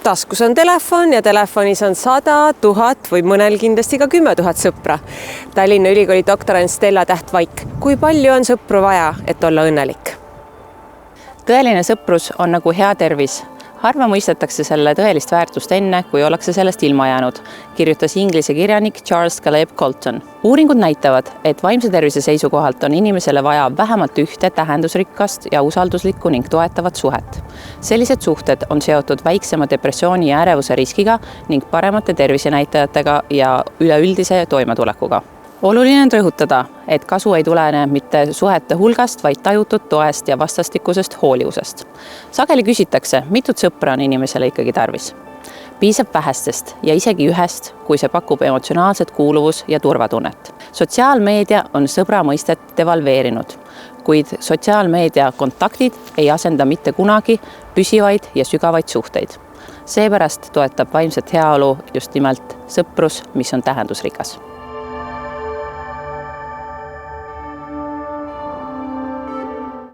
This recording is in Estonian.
taskus on telefon ja telefonis on 100 000 või mõnel kindlasti ka 10 000 sõpra. Tallinna Ülikooli doktorant Stella Täht-Vaik. Kui palju on sõpru vaja, et olla õnnelik? Tõeline sõprus on nagu hea tervis. Harva mõistetakse selle tõelist väärtust enne, kui ollakse sellest ilma jäänud, kirjutas inglise kirjanik Charles Caleb Colton. Uuringud näitavad, et vaimse tervise seisukohalt on inimesele vaja vähemalt ühte tähendusrikkast ja usalduslikku ning toetavat suhet. Sellised suhted on seotud väiksema depressiooni ja ärevuse riskiga ning paremate tervisenäitajatega ja üleüldise toimetulekuga. Oluline on rõhutada, et kasu ei tulene mitte suhete hulgast, vaid tajutud toest ja vastastikusest hoolivusest. Sageli küsitakse, mitut sõpra on inimesele ikkagi tarvis. Piisab vähestest ja isegi ühest, kui see pakub emotsionaalset kuuluvus ja turvatunnet. Sotsiaalmeedia on sõbra mõistet devalveerinud, kuid sotsiaalmeedia kontaktid ei asenda mitte kunagi püsivaid ja sügavaid suhteid. Seepärast toetab vaimset heaolu just nimelt sõprus, mis on tähendusrikas.